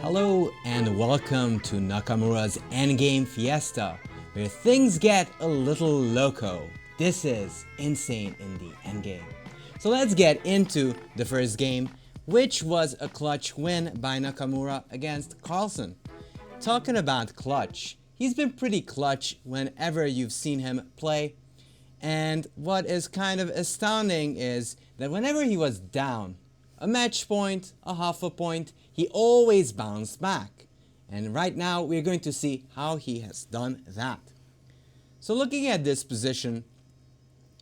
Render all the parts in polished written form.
Hello and welcome to Nakamura's Endgame Fiesta, where things get a little loco. This is Insane in the Endgame. So let's get into the first game, which was a clutch win by Nakamura against Carlsen. Talking about clutch, he's been pretty clutch whenever you've seen him play. And what is kind of astounding is that whenever he was down, a match point, a half a point, he always bounced back. And right now we're going to see how he has done that. So looking at this position,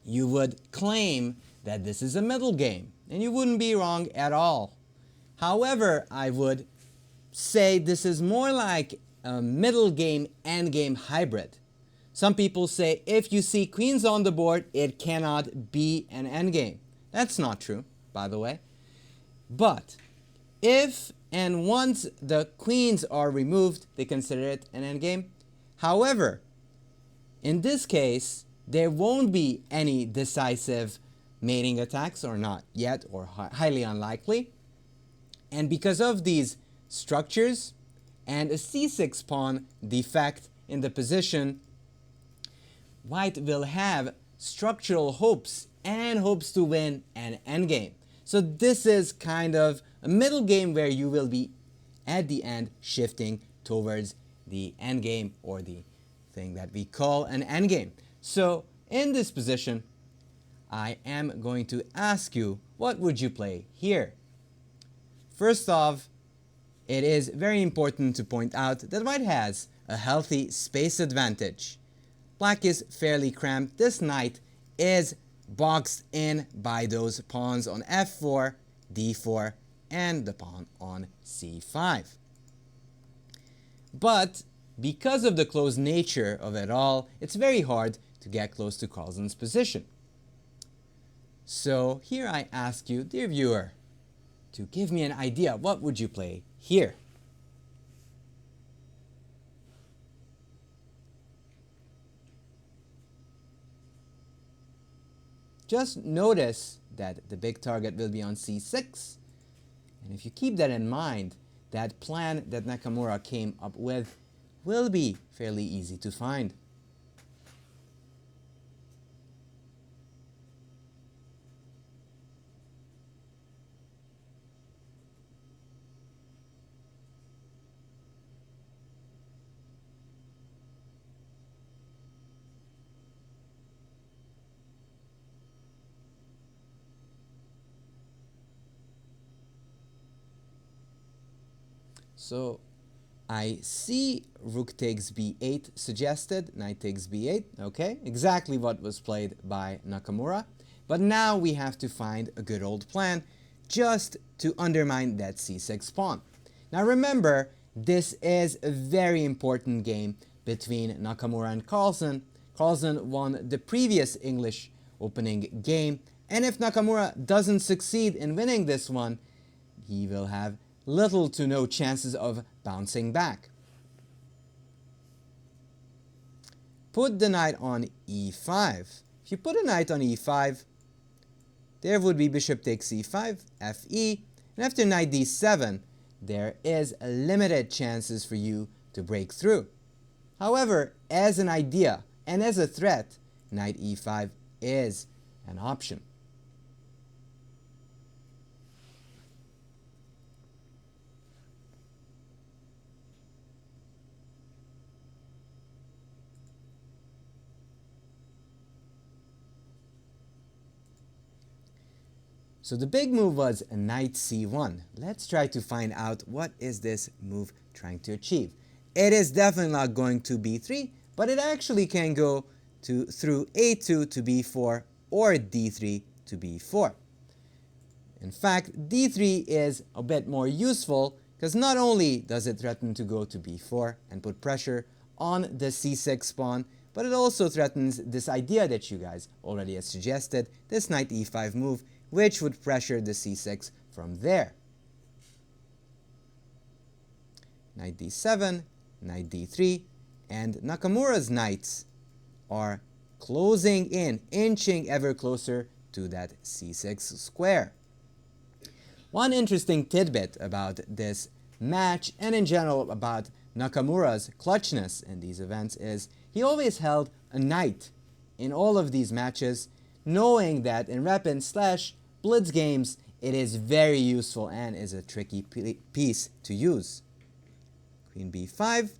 you would claim that this is a middle game, and you wouldn't be wrong at all. However, I would say this is more like a middle game end game hybrid. Some people say if you see queens on the board, it cannot be an endgame. That's not true, by the way. But if and once the queens are removed, they consider it an endgame. However, in this case, there won't be any decisive mating attacks, or not yet, or highly unlikely. And because of these structures and a c6 pawn defect in the position, White will have structural hopes and hopes to win an endgame. So this is kind of a middle game where you will be at the end shifting towards the endgame, or the thing that we call an endgame. So in this position, I am going to ask you, what would you play here? First off, it is very important to point out that White has a healthy space advantage. Black is fairly cramped. This knight is boxed in by those pawns on f4, d4, and the pawn on c5. But because of the close nature of it all, it's very hard to get close to Carlsen's position. So here I ask you, dear viewer, to give me an idea, what would you play here? Just notice that the big target will be on c6, and if you keep that in mind, that plan that Nakamura came up with will be fairly easy to find. So I see rook takes b8 suggested, knight takes b8, okay, exactly what was played by Nakamura. But now we have to find a good old plan just to undermine that c6 pawn. Now remember, this is a very important game between Nakamura and Carlsen. Carlsen won the previous English opening game, and if Nakamura doesn't succeed in winning this one, he will have little to no chances of bouncing back. Put the knight on e5. If you put a knight on e5, there would be bishop takes e5, fe, and after knight d7, there is a limited chances for you to break through. However, as an idea and as a threat, knight e5 is an option. So the big move was knight c1. Let's try to find out what is this move trying to achieve. It is definitely not going to b3, but it actually can go through a2 to b4 or d3 to b4. In fact, d3 is a bit more useful because not only does it threaten to go to b4 and put pressure on the c6 pawn, but it also threatens this idea that you guys already had suggested, this knight e5 move, which would pressure the c6 from there. Knight d7, knight d3, and Nakamura's knights are closing in, inching ever closer to that c6 square. One interesting tidbit about this match and in general about Nakamura's clutchness in these events is he always held a knight in all of these matches, knowing that in Rapid / Blitz games it is very useful and is a tricky piece to use. Queen b5,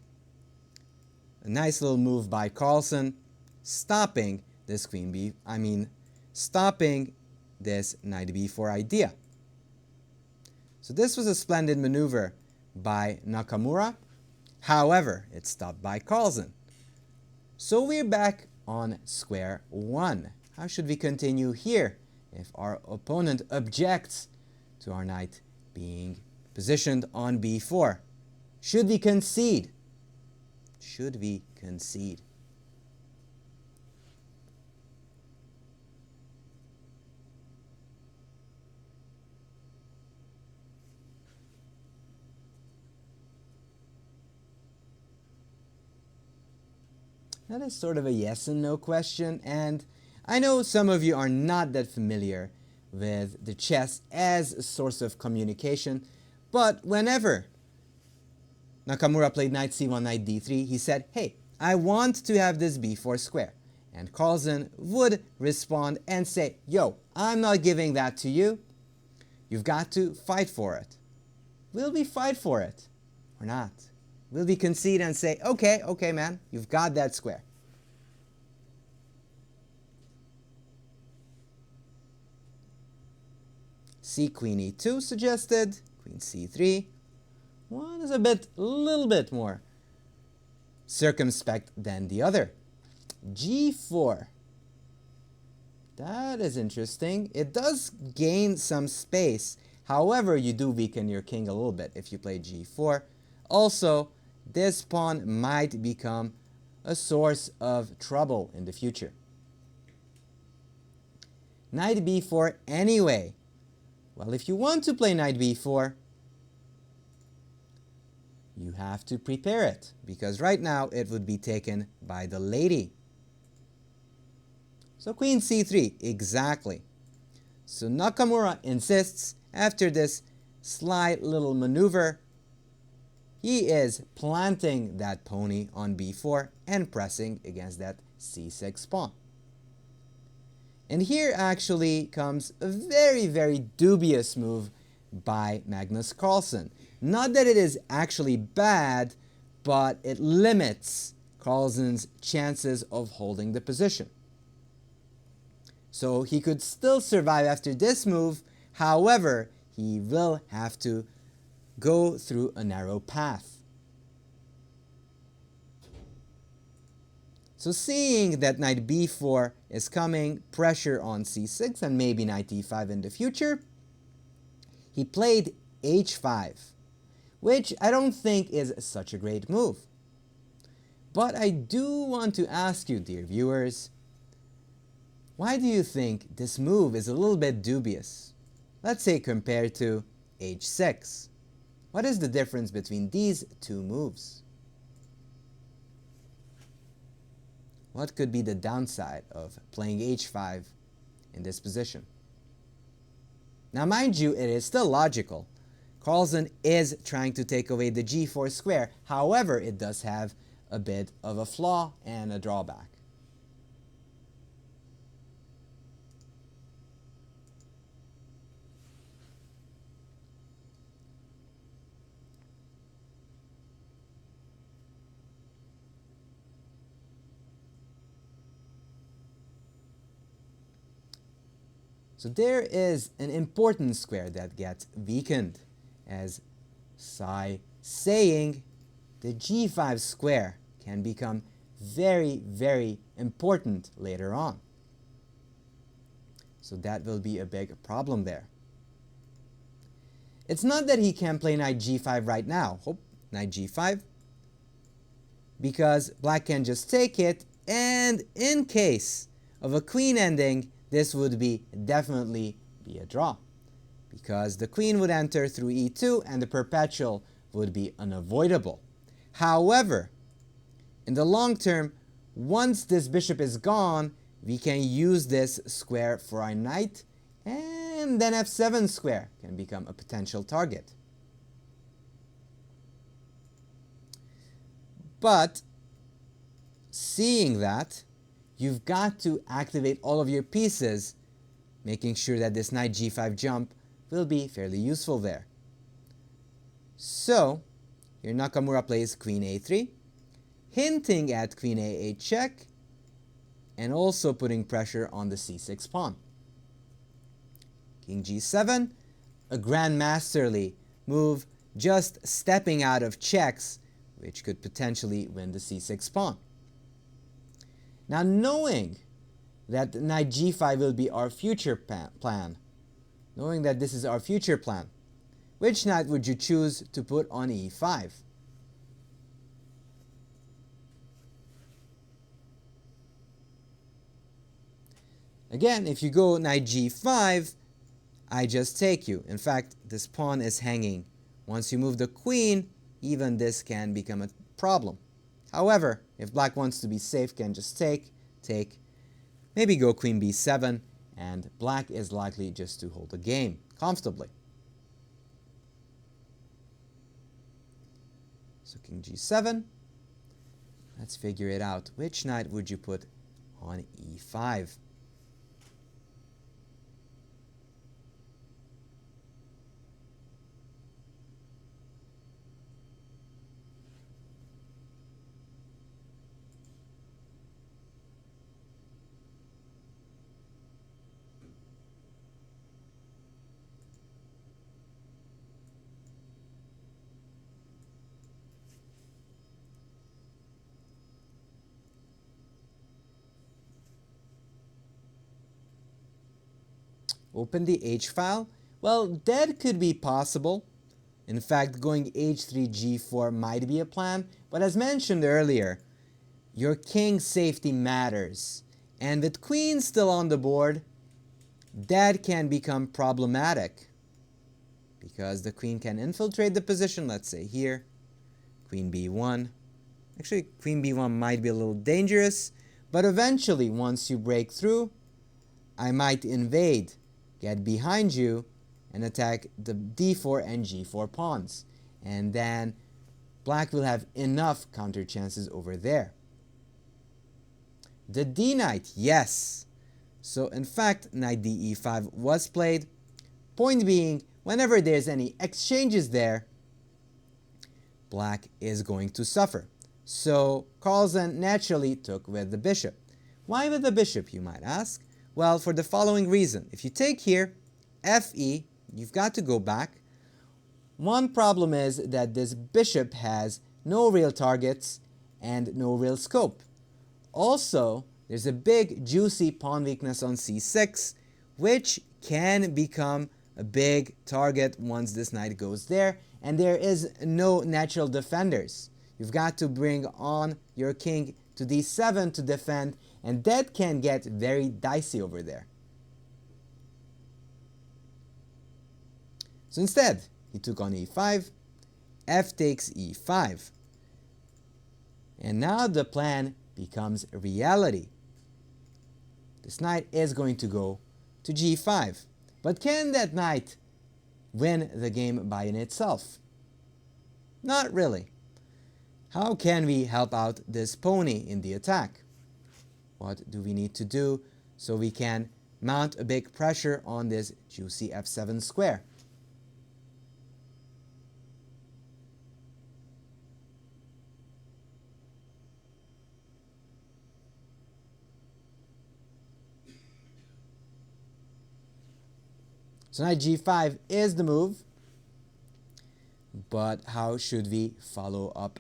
a nice little move by Carlsen, stopping this stopping this knight b4 idea. So this was a splendid maneuver by Nakamura. However, it's stopped by Carlsen. So we're back on square one. How should we continue here if our opponent objects to our knight being positioned on b4? Should we concede? Should we concede? That is sort of a yes and no question, and I know some of you are not that familiar with the chess as a source of communication, but whenever Nakamura played knight c1, knight d3, he said, hey, I want to have this b4 square. And Carlsen would respond and say, yo, I'm not giving that to you. You've got to fight for it. Will we fight for it or not? Will we concede and say, okay, man, you've got that square? C queen e2 suggested, queen c3. One is a little bit more circumspect than the other. g4. That is interesting. It does gain some space. However, you do weaken your king a little bit if you play g4. Also, this pawn might become a source of trouble in the future. Knight b4 anyway. Well, if you want to play knight b4, you have to prepare it, because right now it would be taken by the lady. So queen c3, exactly. So Nakamura insists, after this slight little maneuver, he is planting that pony on b4 and pressing against that c6 pawn. And here actually comes a very, very dubious move by Magnus Carlsen. Not that it is actually bad, but it limits Carlsen's chances of holding the position. So he could still survive after this move, however, he will have to go through a narrow path. So seeing that knight b4 is coming, pressure on c6 and maybe knight e5 in the future, he played h5, which I don't think is such a great move. But I do want to ask you, dear viewers, why do you think this move is a little bit dubious? Let's say compared to h6. What is the difference between these two moves? What could be the downside of playing h5 in this position? Now mind you, it is still logical. Carlsen is trying to take away the g4 square, however, it does have a bit of a flaw and a drawback. So there is an important square that gets weakened, as saying the g5 square can become very, very important later on. So that will be a big problem there. It's not that he can play knight g5 right now. Knight g5. Because black can just take it, and in case of a queen ending, this would definitely be a draw, because the queen would enter through e2 and the perpetual would be unavoidable. However, in the long term, once this bishop is gone, we can use this square for our knight, and then f7 square can become a potential target. But seeing that, you've got to activate all of your pieces, making sure that this knight g5 jump will be fairly useful there. So here Nakamura plays queen a3, hinting at queen a8 check, and also putting pressure on the c6 pawn. King g7, a grandmasterly move, just stepping out of checks, which could potentially win the c6 pawn. Now, knowing that knight g5 will be our future plan, knowing that this is our future plan, which knight would you choose to put on e5? Again, if you go knight g5, I just take you. In fact, this pawn is hanging. Once you move the queen, even this can become a problem. However, if black wants to be safe, can just take, maybe go queen b7, and black is likely just to hold the game comfortably. So king g7, let's figure it out. Which knight would you put on e5? Open the H file. Well, that could be possible. In fact, going h3, g4 might be a plan, but as mentioned earlier, your king's safety matters. And with queen still on the board, that can become problematic because the queen can infiltrate the position, let's say here, queen b1. Actually, queen b1 might be a little dangerous, but eventually, once you break through, I might invade, get behind you, and attack the d4 and g4 pawns. And then black will have enough counter chances over there. The d knight, yes. So in fact, knight d e5 was played. Point being, whenever there's any exchanges there, black is going to suffer. So Carlsen naturally took with the bishop. Why with the bishop, you might ask? Well, for the following reason. If you take here, fe, you've got to go back. One problem is that this bishop has no real targets and no real scope. Also, there's a big juicy pawn weakness on c6, which can become a big target once this knight goes there, and there is no natural defenders. You've got to bring on your king to d7 to defend, and that can get very dicey over there. So instead, he took on e5, f takes e5. And now the plan becomes a reality. This knight is going to go to g5. But can that knight win the game by in itself? Not really. How can we help out this pony in the attack? What do we need to do so we can mount a big pressure on this juicy f7 square? So knight g5 is the move, but how should we follow up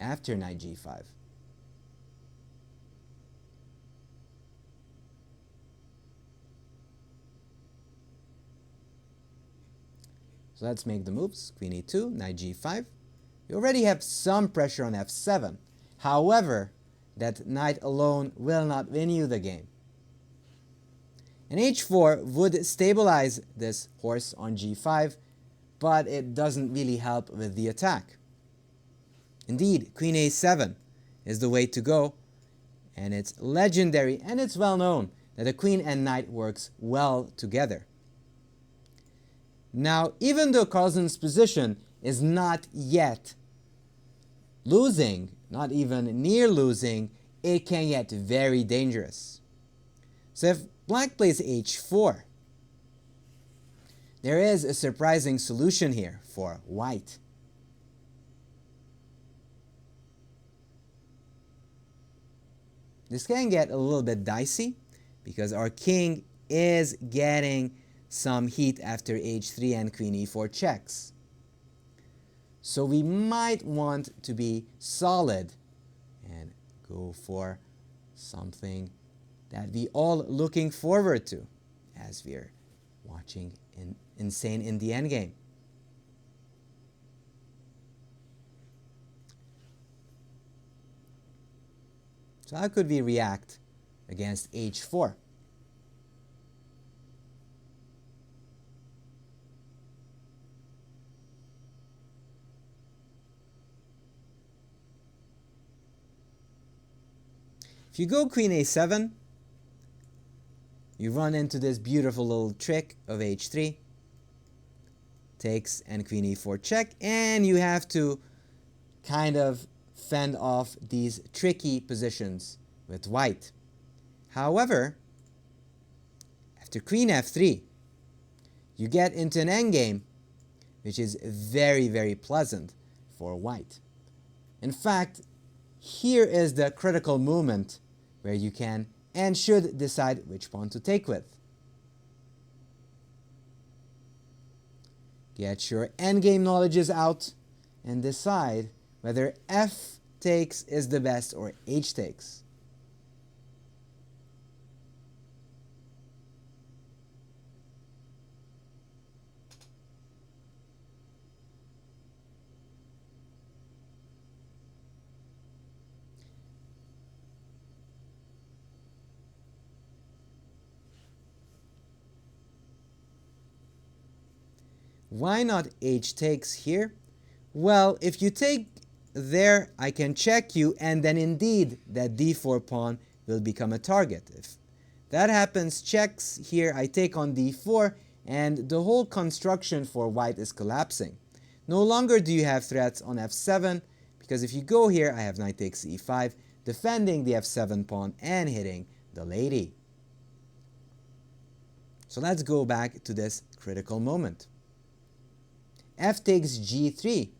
after knight g5? So let's make the moves. Queen e2, knight g5. You already have some pressure on f7. However, that knight alone will not win you the game. And h4 would stabilize this horse on g5, but it doesn't really help with the attack. Indeed, queen a7 is the way to go, and it's legendary and it's well known that a queen and knight works well together. Now, even though Carlsen's position is not yet losing, not even near losing, it can get very dangerous. So if black plays h4, there is a surprising solution here for white. This can get a little bit dicey because our king is getting some heat after h3 and queen e4 checks. So we might want to be solid and go for something that we all looking forward to as we're watching Insane in the Endgame. So how could we react against h4? If you go queen a7, you run into this beautiful little trick of h3, takes and queen e4 check, and you have to kind of fend off these tricky positions with white. However, after queen f3, you get into an endgame which is very, very pleasant for white. In fact, here is the critical moment where you can and should decide which pawn to take with. Get your endgame knowledges out and decide whether f takes is the best or h takes. Why not h takes here? Well, if you take there, I can check you, and then indeed that d4 pawn will become a target. If that happens, checks here, I take on d4, and the whole construction for white is collapsing. No longer do you have threats on f7, because if you go here, I have knight takes e5, defending the f7 pawn and hitting the lady. So let's go back to this critical moment. F takes g3,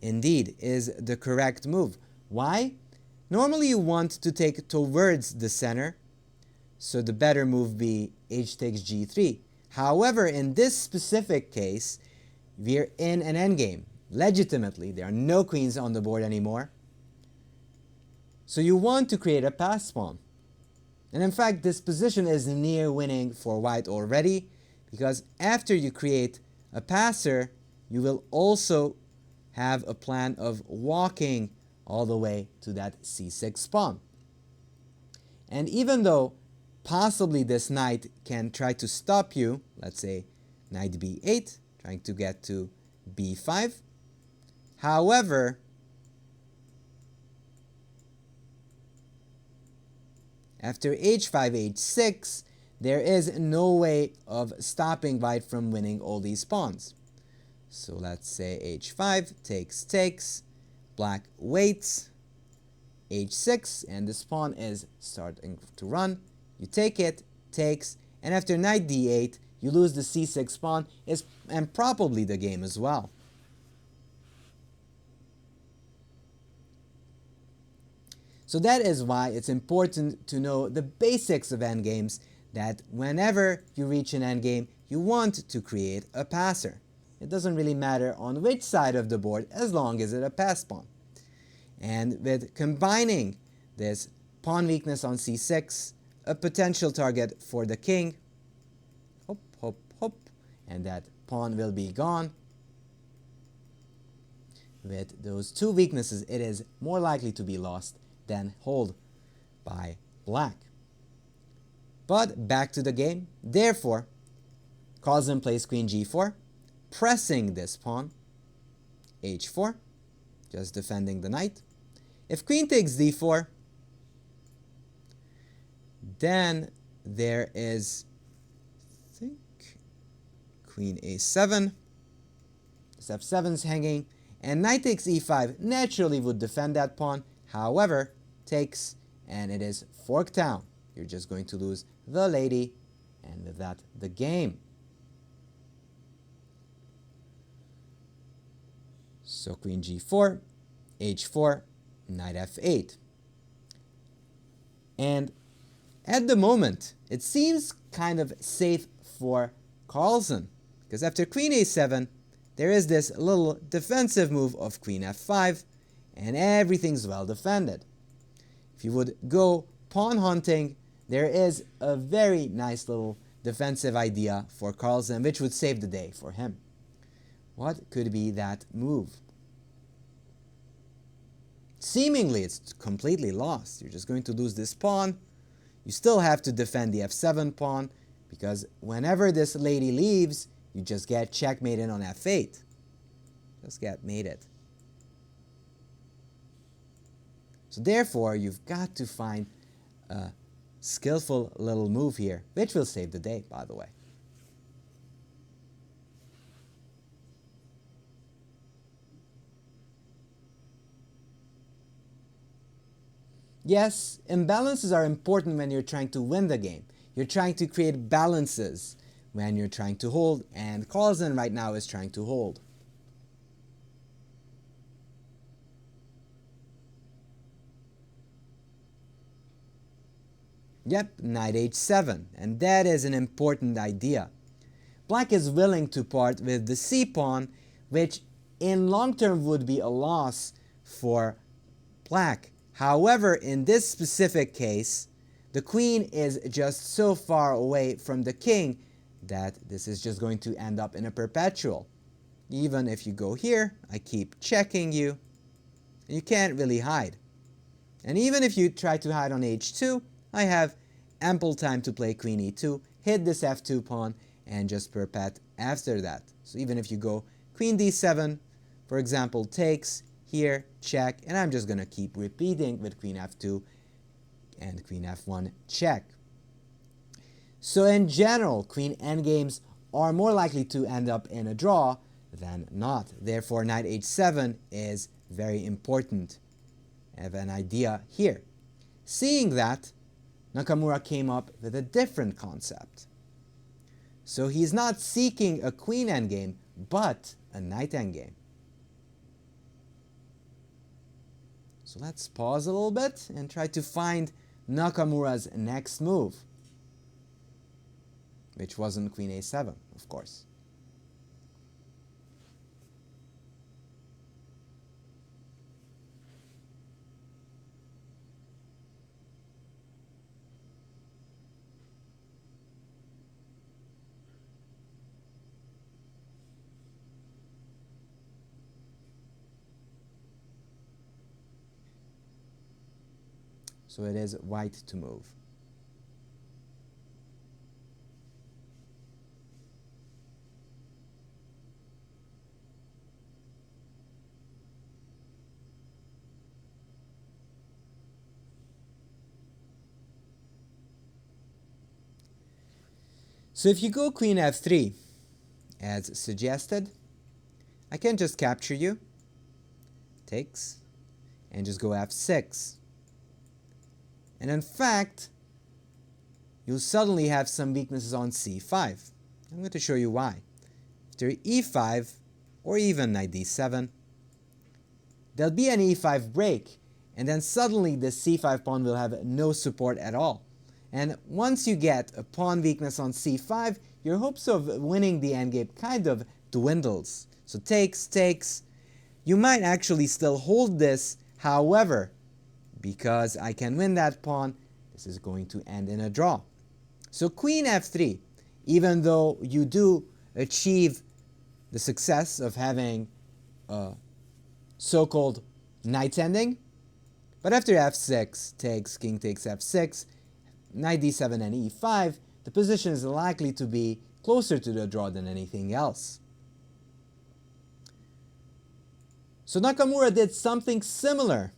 indeed, is the correct move. Why? Normally you want to take towards the center, so the better move be h takes g3. However, in this specific case, we're in an endgame. Legitimately, there are no queens on the board anymore. So you want to create a pass pawn. And in fact, this position is near winning for white already, because after you create a passer, you will also have a plan of walking all the way to that c6 pawn. And even though possibly this knight can try to stop you, let's say knight b8, trying to get to b5, however, after h5, h6, there is no way of stopping white from winning all these pawns. So let's say h5, takes, black waits, h6, and this pawn is starting to run. You take it, takes, and after knight d8, you lose the c6 pawn, and probably the game as well. So that is why it's important to know the basics of endgames, that whenever you reach an endgame, you want to create a passer. It doesn't really matter on which side of the board as long as it's a pass pawn. And with combining this pawn weakness on c6, a potential target for the king, hop, hop, hop, and that pawn will be gone. With those two weaknesses, it is more likely to be lost than held by black. But back to the game. Therefore, Carlsen plays queen g4, pressing this pawn, h4, just defending the knight. If queen takes d4, then there is, I think, queen a7, This f7 is hanging, and knight takes e5 naturally would defend that pawn. However, takes, and it is forked down. You're just going to lose the lady, and with that, the game. So queen g4, h4, knight f8. And at the moment, it seems kind of safe for Carlsen, because after queen a7, there is this little defensive move of queen f5, and everything's well defended. If you would go pawn hunting, there is a very nice little defensive idea for Carlsen, which would save the day for him. What could be that move? Seemingly, it's completely lost. You're just going to lose this pawn. You still have to defend the f7 pawn, because whenever this lady leaves, you just get checkmated on f8. Just get mated. So therefore, you've got to find a skillful little move here, which will save the day, by the way. Yes, imbalances are important when you're trying to win the game. You're trying to create balances when you're trying to hold, and Carlsen right now is trying to hold. Yep, knight h7, and that is an important idea. Black is willing to part with the c-pawn, which in long term would be a loss for black. However, in this specific case, the queen is just so far away from the king that this is just going to end up in a perpetual. Even if you go here, I keep checking you, and you can't really hide. And even if you try to hide on h2, I have ample time to play queen e2, hit this f2 pawn, and just perpet after that. So even if you go queen d7, for example, takes, here, check, and I'm just going to keep repeating with queen f2 and queen f1, check. So in general, queen endgames are more likely to end up in a draw than not. Therefore, knight h7 is very important. I have an idea here. Seeing that, Nakamura came up with a different concept. So he's not seeking a queen endgame, but a knight endgame. So let's pause a little bit and try to find Nakamura's next move, which wasn't queen a7, of course. So it is white to move. So if you go queen f3, as suggested, I can just capture you, takes, and just go f6. And in fact, you'll suddenly have some weaknesses on c5. I'm going to show you why. After e5, or even knight d7, there'll be an e5 break, and then suddenly the c5 pawn will have no support at all. And once you get a pawn weakness on c5, your hopes of winning the endgame kind of dwindles. So takes, takes. You might actually still hold this, however, because I can win that pawn, this is going to end in a draw. So queen f3, even though you do achieve the success of having a so-called knight ending, but after f6 takes, king takes f6, knight d7 and e5, the position is likely to be closer to the draw than anything else. So Nakamura did something similar,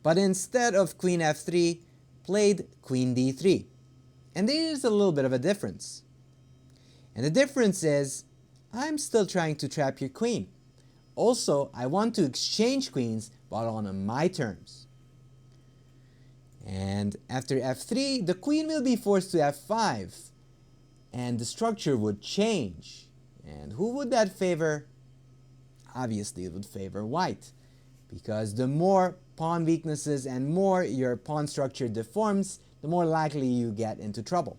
but instead of queen f3, played queen d3. And there is a little bit of a difference. And the difference is, I'm still trying to trap your queen. Also, I want to exchange queens, but on my terms. And after f3, the queen will be forced to f5, and the structure would change. And who would that favor? Obviously, it would favor white, because the more pawn weaknesses and more your pawn structure deforms, the more likely you get into trouble.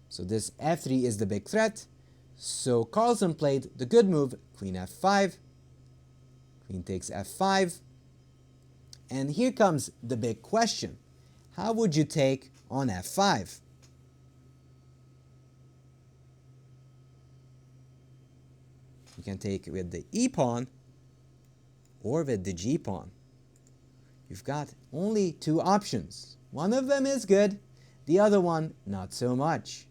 So this f3 is the big threat. So Carlsen played the good move, queen f5, queen takes f5, and here comes the big question. How would you take on f5? You can take with the e pawn or with the g pawn. You've got only two options. One of them is good, the other one not so much.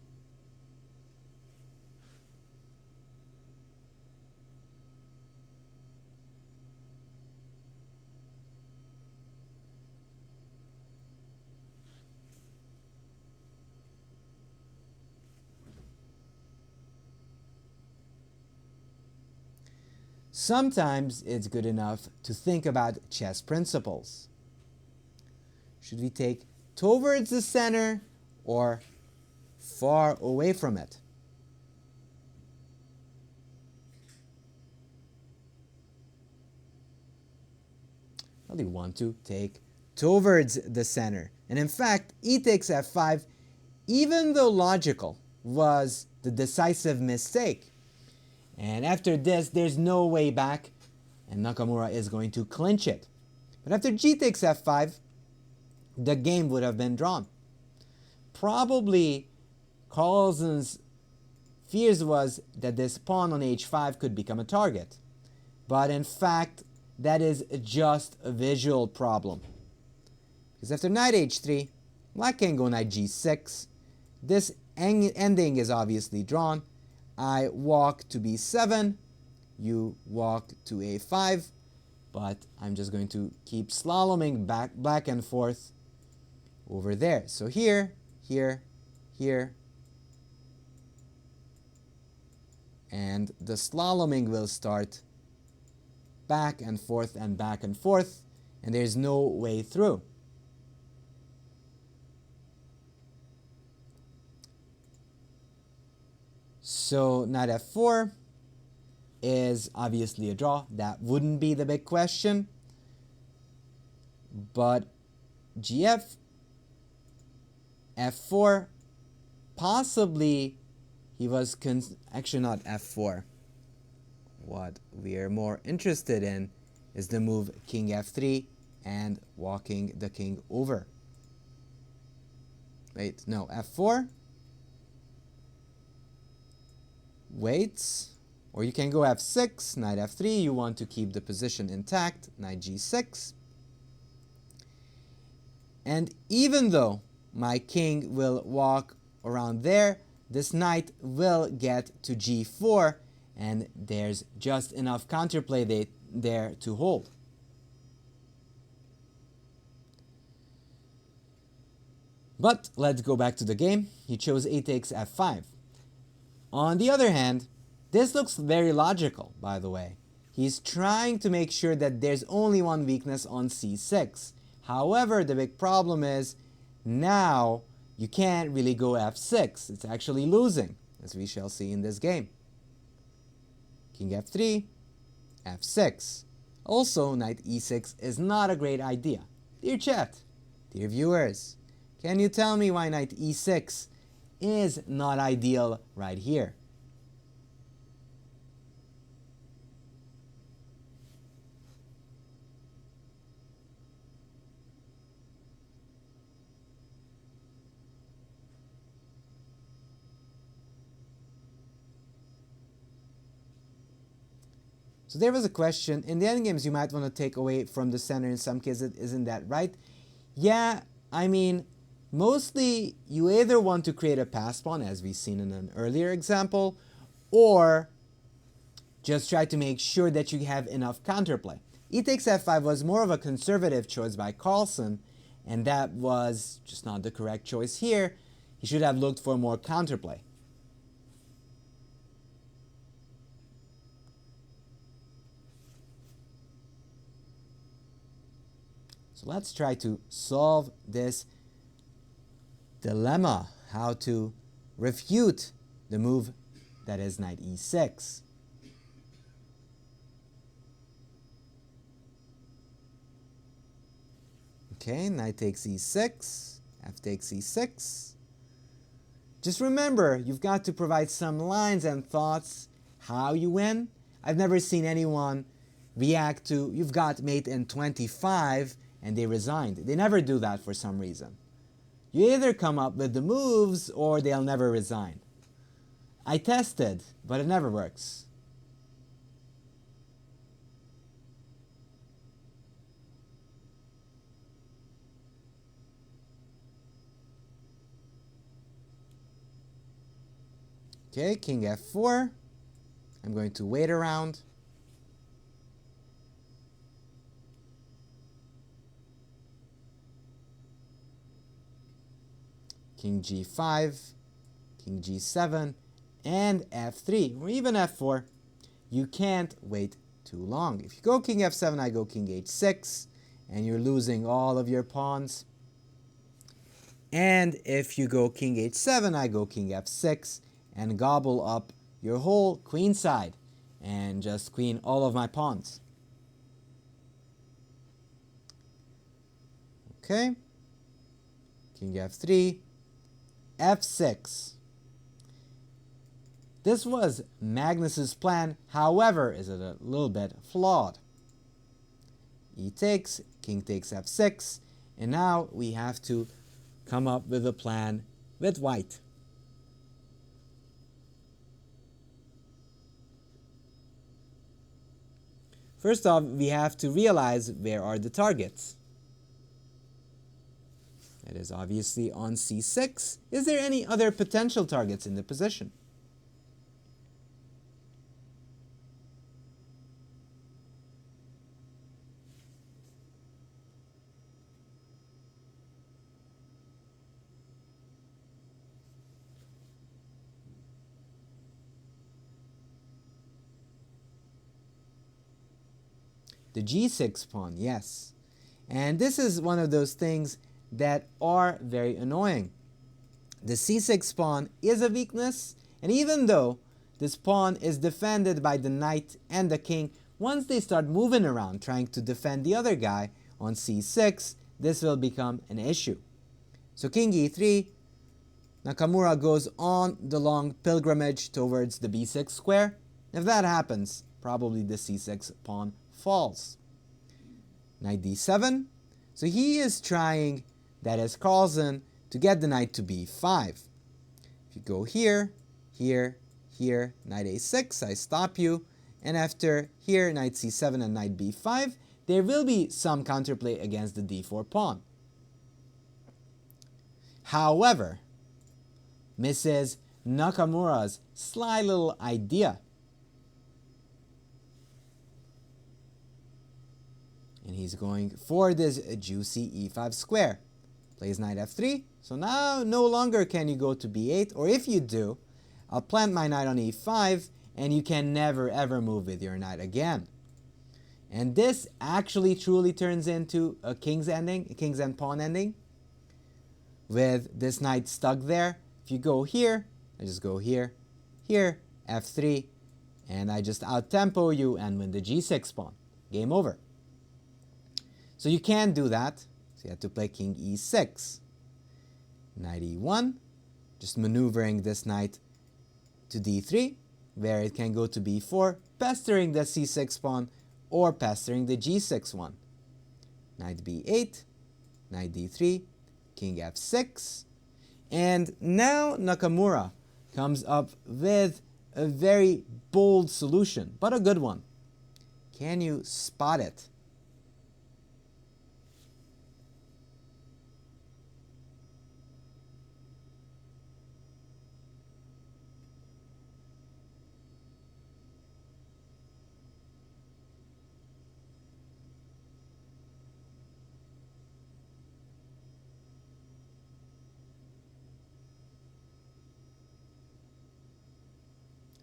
Sometimes it's good enough to think about chess principles. Should we take towards the center or far away from it? Well, you want to take towards the center. And in fact, e takes f5, even though logical, was the decisive mistake. And after this, there's no way back, and Nakamura is going to clinch it. But after g takes f5, the game would have been drawn. Probably Carlsen's fears was that this pawn on h5 could become a target. But in fact, that is just a visual problem. Because after knight h3, black can go knight g6. This ending is obviously drawn. I walk to b7, you walk to a5, but I'm just going to keep slaloming back and forth over there. So here, here, here, and the slaloming will start back and forth and back and forth, and there's no way through. So knight f4 is obviously a draw. That wouldn't be the big question. But gf, f4, possibly he was actually not f4. What we are more interested in is the move king f3 and walking the king over. Wait, no, f4. Waits, or you can go f6, knight f3, you want to keep the position intact, knight g6. And even though my king will walk around there, this knight will get to g4, and there's just enough counterplay there to hold. But let's go back to the game. He chose a takes f5. On the other hand, this looks very logical, by the way. He's trying to make sure that there's only one weakness on c6. However, the big problem is now you can't really go f6. It's actually losing, as we shall see in this game. King f3, f6. Also, knight e6 is not a great idea. Dear chat, dear viewers, can you tell me why knight e6 is not ideal right here? So there was a question. In the endgames, you might want to take away from the center. In some cases, isn't that right? Yeah, I mean, mostly you either want to create a pass pawn, as we've seen in an earlier example, or just try to make sure that you have enough counterplay. E takes f5 was more of a conservative choice by Carlsen, and that was just not the correct choice here. He should have looked for more counterplay. So let's try to solve this dilemma, how to refute the move that is knight e6. Okay, knight takes e6, f takes e6. Just remember, you've got to provide some lines and thoughts how you win. I've never seen anyone react to, you've got mate in 25 and they resigned. They never do that for some reason. You either come up with the moves or they'll never resign. I tested, but it never works. Okay, king f4. I'm going to wait around. King g5, king g7, and f3, or even f4. You can't wait too long. If you go king f7, I go king h6, and you're losing all of your pawns. And if you go king h7, I go king f6, and gobble up your whole queen side, and just queen all of my pawns. Okay, king f3, f6. This was Magnus's plan, however, is it a little bit flawed. E takes, king takes f6, and now we have to come up with a plan with white. First off, we have to realize where are the targets. It is obviously on c6. Is there any other potential targets in the position? The g6 pawn, yes. And this is one of those things that are very annoying. The c6 pawn is a weakness, and even though this pawn is defended by the knight and the king, once they start moving around trying to defend the other guy on c6, this will become an issue. So king e3, Nakamura goes on the long pilgrimage towards the b6 square. If that happens, probably the c6 pawn falls. Knight d7. So he is trying, that is Carlsen, to get the knight to b5. If you go here, here, here, knight a6, I stop you. And after here, knight c7 and knight b5, there will be some counterplay against the d4 pawn. However, Mrs. Nakamura's sly little idea. And he's going for this juicy e5 square. Plays knight f3. So now no longer can you go to b8, or if you do, I'll plant my knight on e5, and you can never ever move with your knight again. And this actually truly turns into a king's ending, a king's and pawn ending, with this knight stuck there. If you go here, I just go here, here, f3, and I just out-tempo you and win the g6 pawn. Game over. So you can't do that, so you have to play king e6. Knight e1, just maneuvering this knight to d3, where it can go to b4, pestering the c6 pawn, or pestering the g6 one. Knight b8, knight d3, king f6, and now Nakamura comes up with a very bold solution, but a good one. Can you spot it?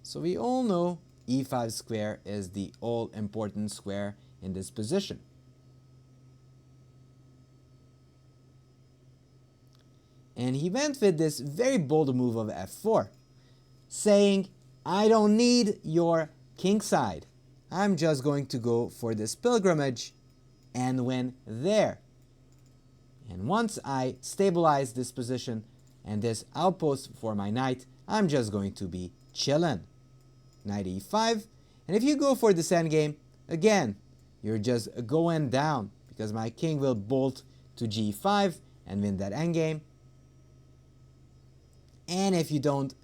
So we all know e5 square is the all-important square in this position. And he went with this very bold move of f4, saying, I don't need your king side. I'm just going to go for this pilgrimage and win there. And once I stabilize this position and this outpost for my knight, I'm just going to be chillin'. Knight e5. And if you go for this endgame, again, you're just going down because my king will bolt to g5 and win that endgame. And if you don't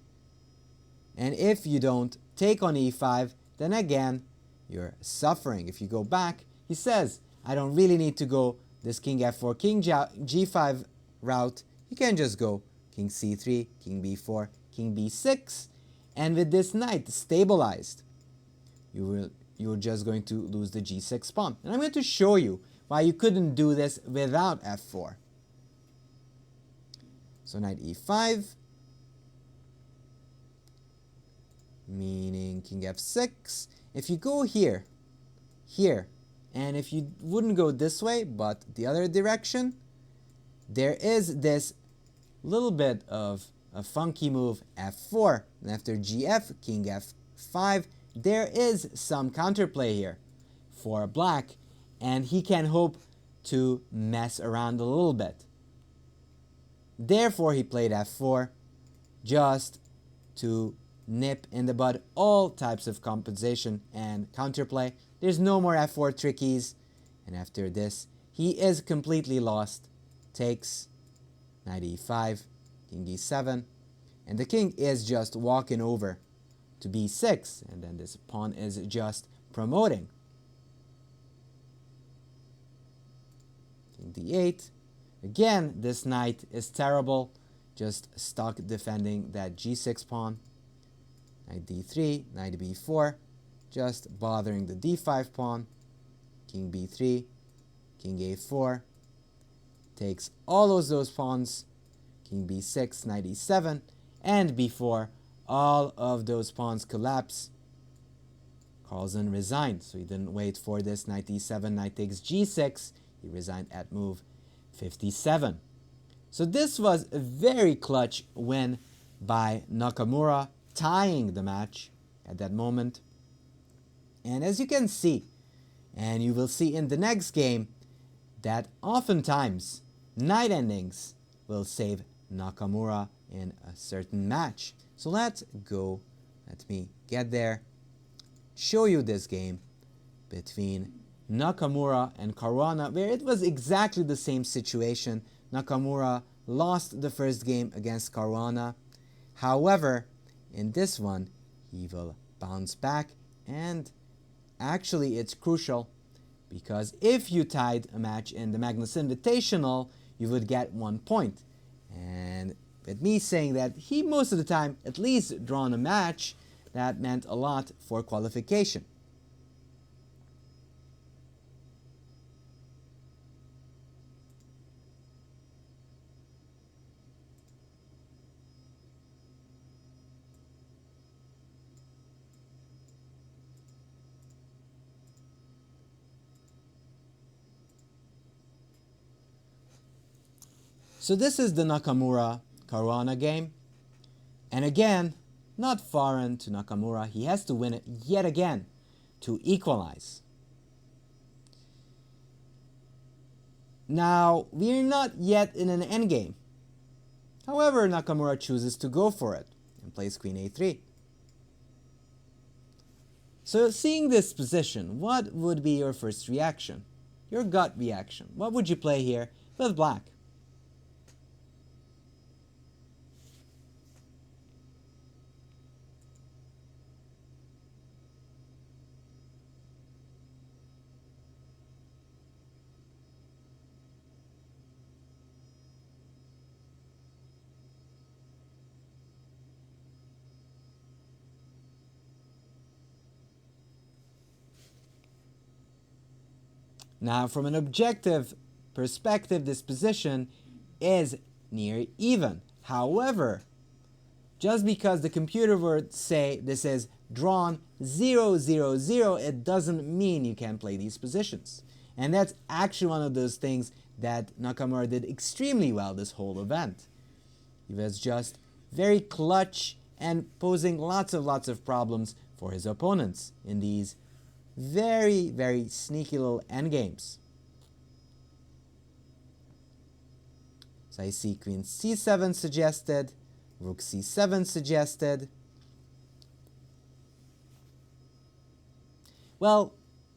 take on e5, then again, you're suffering. If you go back, he says, I don't really need to go this king f4, king g5 route. You can just go king c3, king b4, king b6. And with this knight stabilized, you're just going to lose the g6 pawn. And I'm going to show you why you couldn't do this without f4. So knight e5, meaning king f6. If you go here, and if you wouldn't go this way, but the other direction, there is this little bit of a funky move, f4. And after gf, king f5, there is some counterplay here for black, and he can hope to mess around a little bit. Therefore, he played f4 just to nip in the bud all types of compensation and counterplay. There's no more f4 trickies, and after this, he is completely lost. Takes knight e5, king d7, and the king is just walking over to b6, and then this pawn is just promoting. King d8. Again, this knight is terrible, just stuck defending that g6 pawn. Knight d3, knight b4, just bothering the d5 pawn. King b3, king a4, takes all of those pawns. King b6, knight e7, and b4, all of those pawns collapse. Carlsen resigned, so he didn't wait for this knight e7, knight takes g6. He resigned at move 57. So this was a very clutch win by Nakamura, tying the match at that moment. And as you can see, and you will see in the next game, that oftentimes night endings will save Nakamura in a certain match. So let's go, let me get there, show you this game between Nakamura and Caruana, where it was exactly the same situation. Nakamura lost the first game against Caruana. However, in this one, he will bounce back, and actually it's crucial because if you tied a match in the Magnus Invitational, you would get 1 point. And with me saying that he most of the time at least drawn a match, that meant a lot for qualification. So this is the Nakamura-Caruana game. And again, not foreign to Nakamura, he has to win it yet again to equalize. Now, we're not yet in an endgame. However, Nakamura chooses to go for it and plays queen a3. So seeing this position, what would be your first reaction? Your gut reaction. What would you play here with black? Now, from an objective perspective, this position is near even. However, Just because the computer would say this is drawn 0, 0, 0, it doesn't mean you can play these positions. And that's actually one of those things that Nakamura did extremely well this whole event. He was just very clutch and posing lots of problems for his opponents in these very sneaky little endgames. So I see Queen C7 suggested, Rook C7 suggested. Well,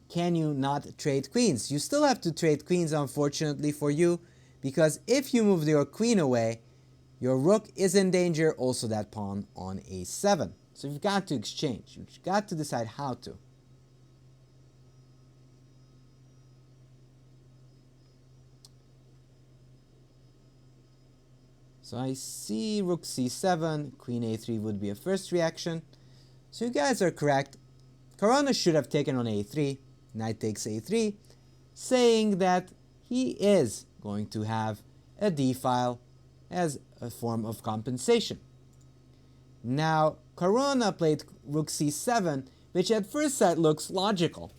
can you not trade queens? You still have to trade queens, unfortunately for you, because if you move your queen away, your rook is in danger, also that pawn on A7. So you've got to exchange. You've got to decide how to. So I see Rook C7, Queen A3 would be a first reaction. So you guys are correct. Caruana should have taken on A3, Knight takes A3, saying that he is going to have a D-file as a form of compensation. Now, Caruana played Rook C7, which at first sight looks logical.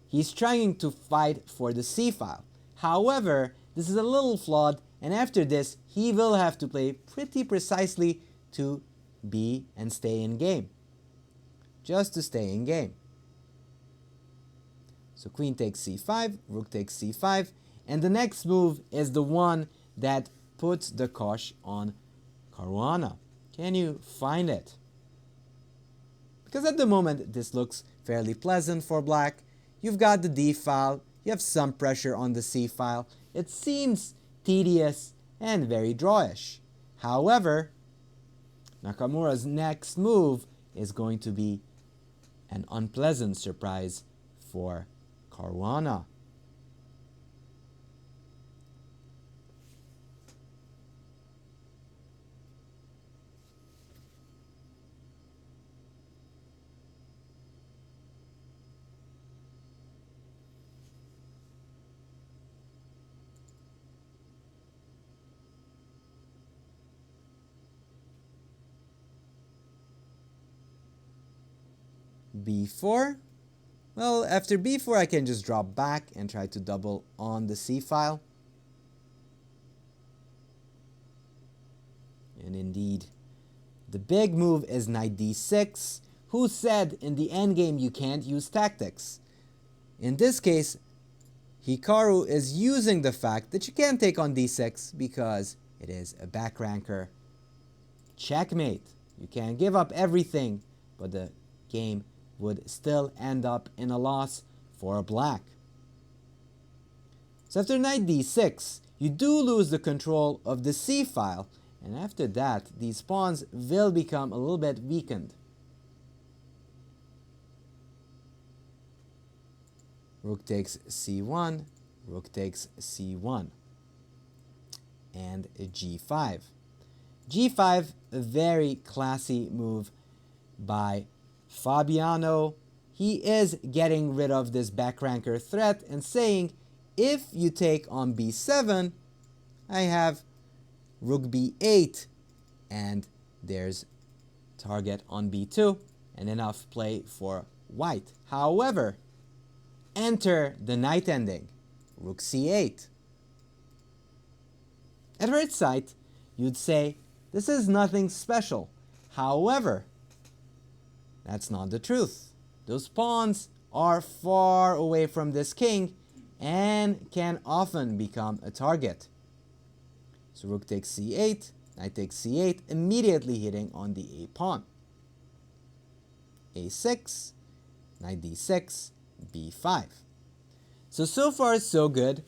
He's trying to fight for the C-file. However, this is a little flawed, and after this, he will have to play pretty precisely to be and stay in game. Just to stay in game. So Queen takes C5, Rook takes C5, and the next move is the one that puts the kosh on Caruana. Can you find it? Because at the moment, this looks fairly pleasant for black. You've got the D file, you have some pressure on the C file. It seems tedious and very drawish. However, Nakamura's next move is going to be an unpleasant surprise for Caruana. B4. Well, after B4 I can just drop back and try to double on the C file. And indeed, the big move is Knight D6. Who said in the endgame you can't use tactics? In this case, Hikaru is using the fact that you can't take on D6 because it is a back ranker. Checkmate. You can give up everything, but the game would still end up in a loss for black. So after Knight D6, you do lose the control of the C file, and after that, these pawns will become a little bit weakened. Rook takes C1, Rook takes C1, and G5. G5, a very classy move by Fabiano. He is getting rid of this backranker threat and saying, if you take on B7, I have Rook B8, and there's target on B2, and enough play for white. However, enter the knight ending, Rook C8. At first sight, you'd say, this is nothing special. However, that's not the truth. Those pawns are far away from this king and can often become a target. So Rook takes C8, Knight takes C8, immediately hitting on the A pawn. A6, Knight D6, B5. So far so good.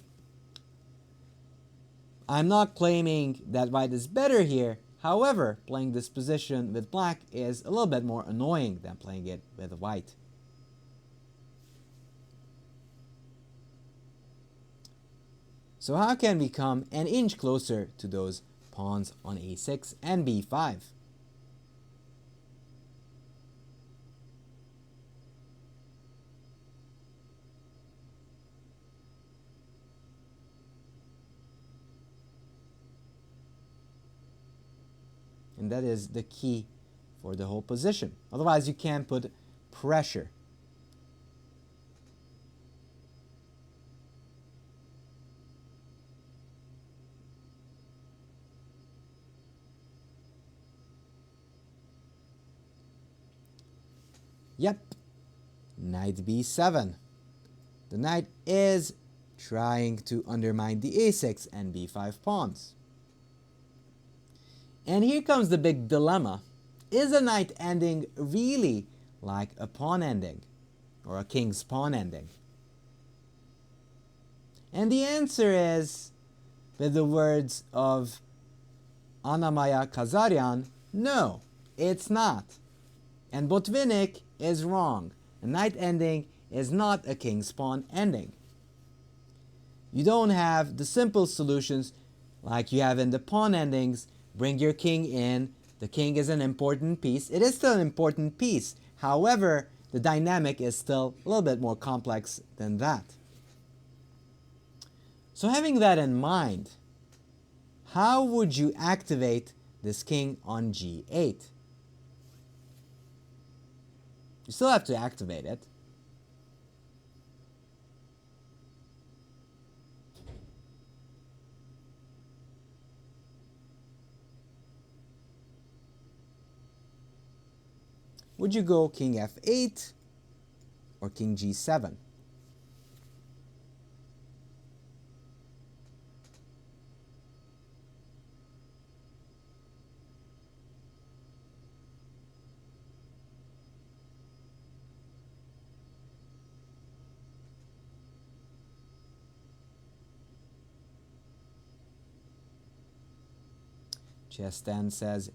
I'm not claiming that white is better here. However, playing this position with black is a little bit more annoying than playing it with white. So how can we come an inch closer to those pawns on A6 and B5? And that is the key for the whole position. Otherwise, you can't put pressure. Yep, knight b7. The knight is trying to undermine the a6 and b5 pawns. And here comes the big dilemma. Is a knight ending really like a pawn ending or a king's pawn ending? And the answer is, with the words of Anna-Maja Kazarian, no, it's not. And Botvinnik is wrong. A knight ending is not a king's pawn ending. You don't have the simple solutions like you have in the pawn endings. Bring your king in. The king is an important piece. It is still an important piece. However, the dynamic is still a little bit more complex than that. So having that in mind, how would you activate this king on g8? You still have to activate it. Would you go king f8 or king g7? Chestan says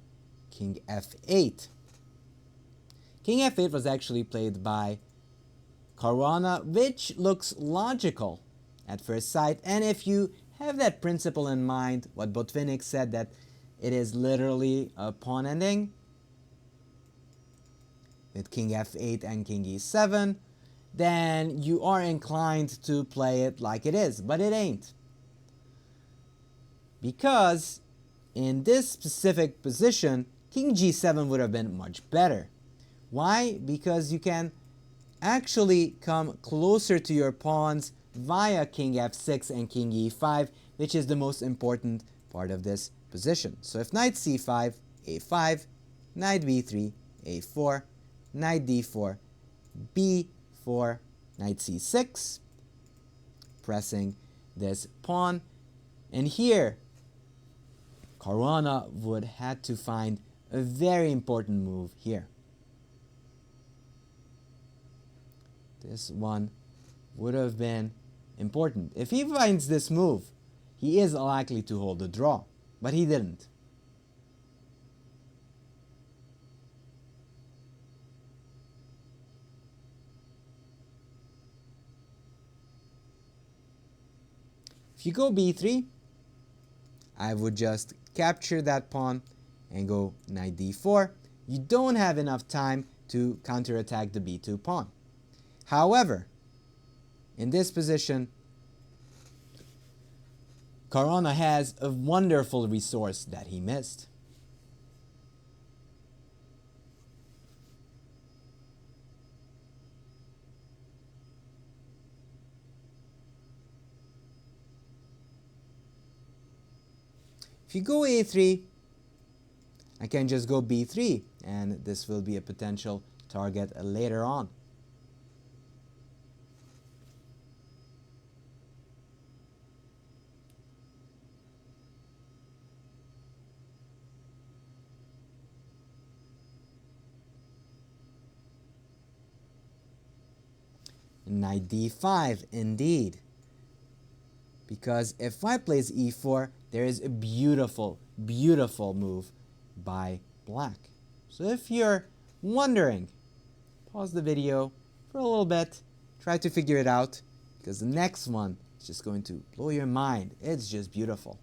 king f8. King f8 was actually played by Caruana, which looks logical at first sight. And if you have that principle in mind, what Botvinnik said, that it is literally a pawn ending with king f8 and king e7, then you are inclined to play it like it is, but it ain't. Because in this specific position, king g7 would have been much better. Why? Because you can actually come closer to your pawns via king f6 and king e5, which is the most important part of this position. So if knight c5, a5, knight b3, a4, knight d4, b4, knight c6, pressing this pawn. And here, Caruana would have to find a very important move here. This one would have been important. If he finds this move, he is likely to hold the draw, but he didn't. If you go b3, I would just capture that pawn and go knight d4. You don't have enough time to counterattack the b2 pawn. However, in this position, Caruana has a wonderful resource that he missed. If you go a3, I can just go b3, and this will be a potential target later on. Knight d5, indeed. Because if white plays e4, there is a beautiful, beautiful move by black. So if you're wondering, pause the video for a little bit, try to figure it out, because the next one is just going to blow your mind. It's just beautiful.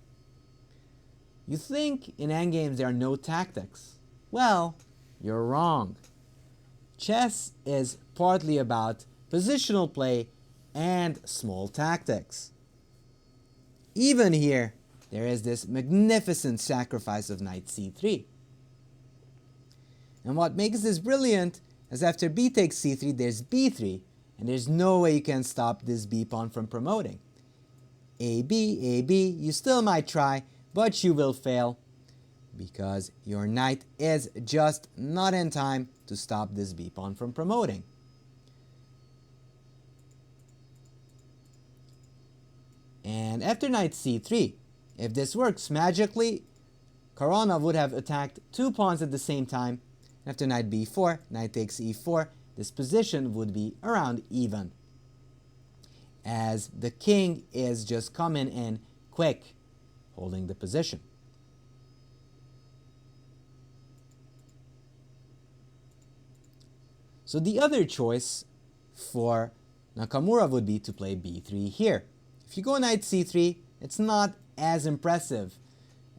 You think in endgames there are no tactics. Well, you're wrong. Chess is partly about positional play and small tactics. Even here, there is this magnificent sacrifice of knight c3. And what makes this brilliant is after b takes c3, there's b3, and there's no way you can stop this b pawn from promoting. AB, you still might try, but you will fail because your knight is just not in time to stop this b pawn from promoting. And after knight c3, if this works magically, Caruana would have attacked two pawns at the same time. After knight b4, knight takes e4, this position would be around even, as the king is just coming in quick, holding the position. So the other choice for Nakamura would be to play b3 here. If you go knight c3, it's not as impressive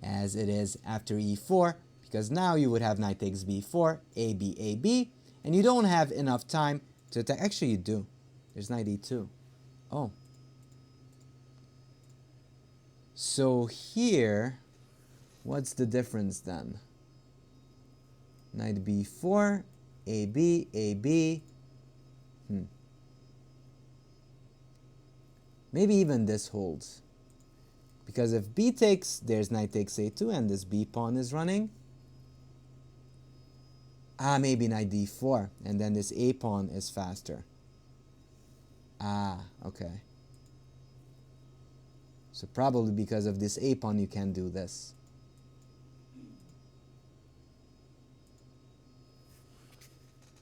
as it is after e4, because now you would have knight takes b4, AB, and you don't have enough time to attack. Actually, you do. There's knight e2. Oh. So here, what's the difference then? Knight b4, AB. Maybe even this holds. Because if b takes, there's knight takes a2, and this b pawn is running. Maybe knight d4, and then this a pawn is faster. Okay. So probably because of this a pawn you can do this.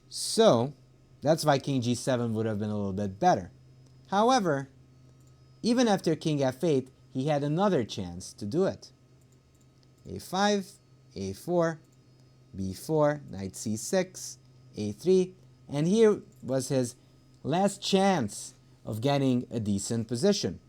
So that's why king g7 would have been a little bit better. However, even after king f8, he had another chance to do it. a5, a4, b4, knight c6, a3, and here was his last chance of getting a decent position.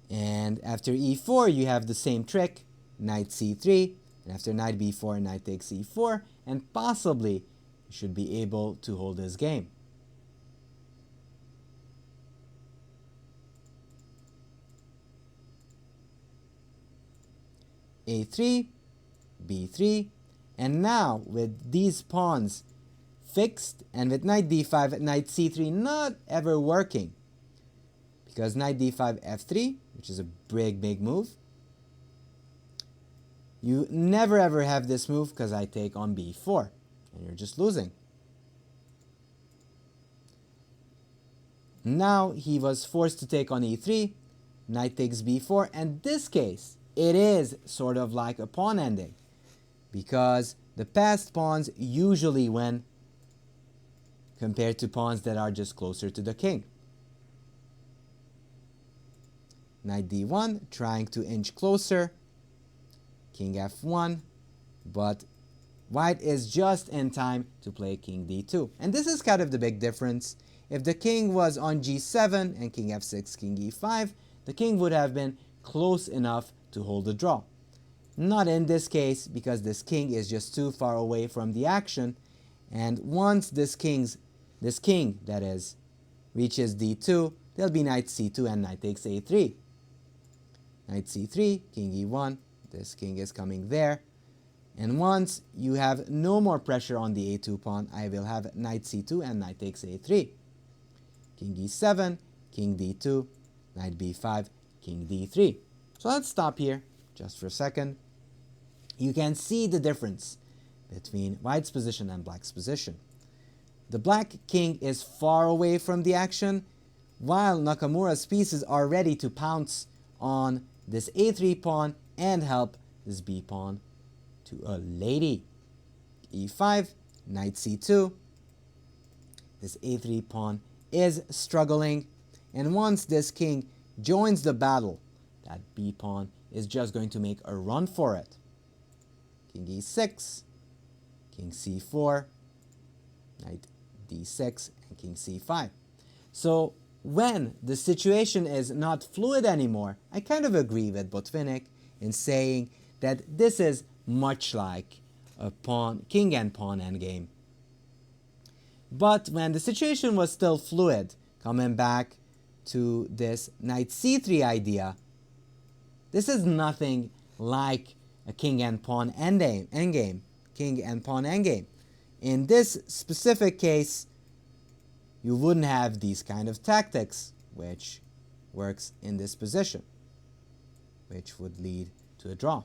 And after e4, you have the same trick, knight c3, and after knight b4, knight takes e4, and possibly you should be able to hold this game. a3, b3, and now with these pawns fixed and with knight d5, knight c3 not ever working, because knight d5, f3, which is a big move, you never ever have this move because I take on b4 and you're just losing. Now he was forced to take on e3, knight takes b4, and this case it is sort of like a pawn ending, because the passed pawns usually win compared to pawns that are just closer to the king. Knight d1, trying to inch closer, king f1, but white is just in time to play king d2. And this is kind of the big difference. If the king was on g7 and king f6, king e5, the king would have been close enough to hold the draw. Not in this case, because this king is just too far away from the action, and once this king that is reaches d2, there'll be knight c2 and knight takes a3. Knight c3, king e1, this king is coming there, and once you have no more pressure on the a2 pawn, I will have knight c2 and knight takes a3. King e7, king d2, knight b5, king d3. So let's stop here just for a second. You can see the difference between white's position and black's position. The black king is far away from the action, while Nakamura's pieces are ready to pounce on this a3 pawn and help this b pawn to a lady. e5, knight c2. This a3 pawn is struggling, and once this king joins the battle, that b pawn is just going to make a run for it. King e6, king c4, knight d6, and king c5. So when the situation is not fluid anymore, I kind of agree with Botvinnik in saying that this is much like a king and pawn endgame. But when the situation was still fluid, coming back to this knight c3 idea, this is nothing like a king and pawn endgame. King and pawn endgame. In this specific case, you wouldn't have these kind of tactics, which works in this position, which would lead to a draw.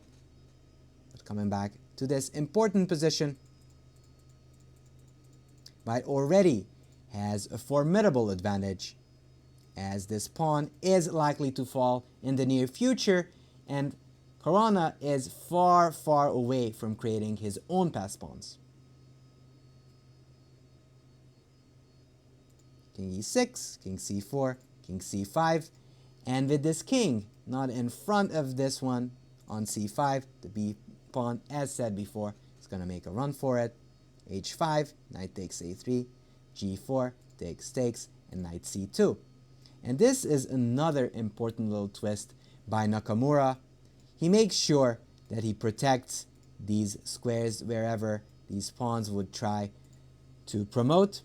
But coming back to this important position, white already has a formidable advantage, as this pawn is likely to fall in the near future, and Caruana is far, far away from creating his own pass pawns. King e6, king c4, king c5, and with this king not in front of this one on c5, the b pawn, as said before, is going to make a run for it. h5, knight takes a3, g4, takes, and knight c2. And this is another important little twist by Nakamura. He makes sure that he protects these squares wherever these pawns would try to promote.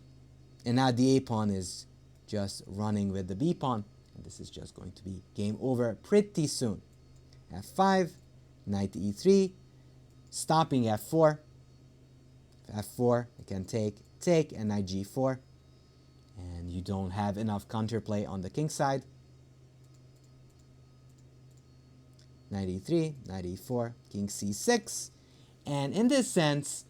And now the a pawn is just running with the b pawn. And this is just going to be game over pretty soon. f5, knight to e3, stopping f4. f4, it can take, and knight g4. And you don't have enough counterplay on the king side. Knight e3, knight e4, king c6. And in this sense,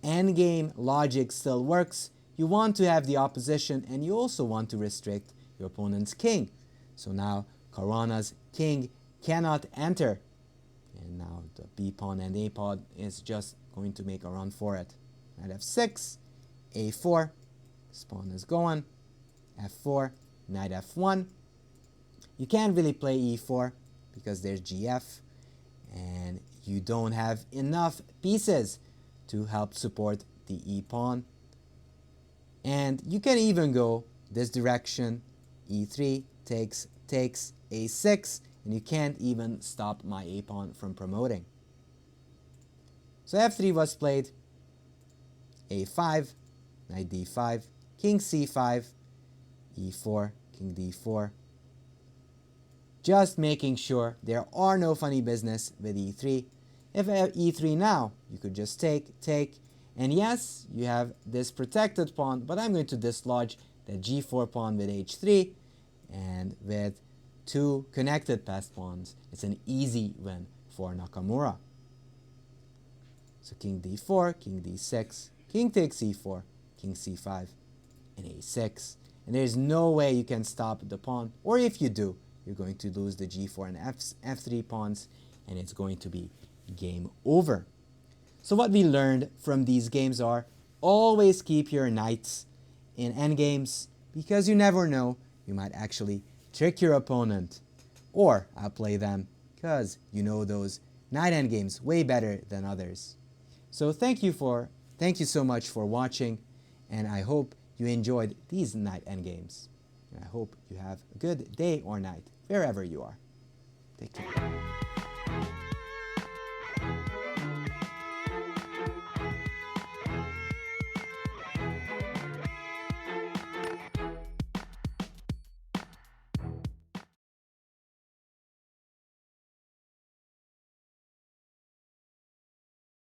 endgame logic still works. You want to have the opposition, and you also want to restrict your opponent's king. So now Caruana's king cannot enter. And now the b pawn and a pawn is just going to make a run for it. Knight f6, a4, this pawn is going, f4, knight f1. You can't really play e4 because there's gf, and you don't have enough pieces to help support the e pawn. And you can even go this direction, e3, takes, a6, and you can't even stop my a pawn from promoting. So f3 was played, a5, knight d5, king c5, e4, king d4. Just making sure there are no funny business with e3. If I have e3 now, you could just take, and yes, you have this protected pawn, but I'm going to dislodge the g4 pawn with h3, and with two connected passed pawns, it's an easy win for Nakamura. So king d4, king d6, king takes e4, king c5, and a6. And there's no way you can stop the pawn, or if you do, you're going to lose the g4 and f3 pawns, and it's going to be game over. So what we learned from these games are, always keep your knights in endgames, because you never know, you might actually trick your opponent or outplay them, because you know those knight endgames way better than others. So thank you so much for watching, and I hope you enjoyed these knight endgames. And I hope you have a good day or night wherever you are. Take care.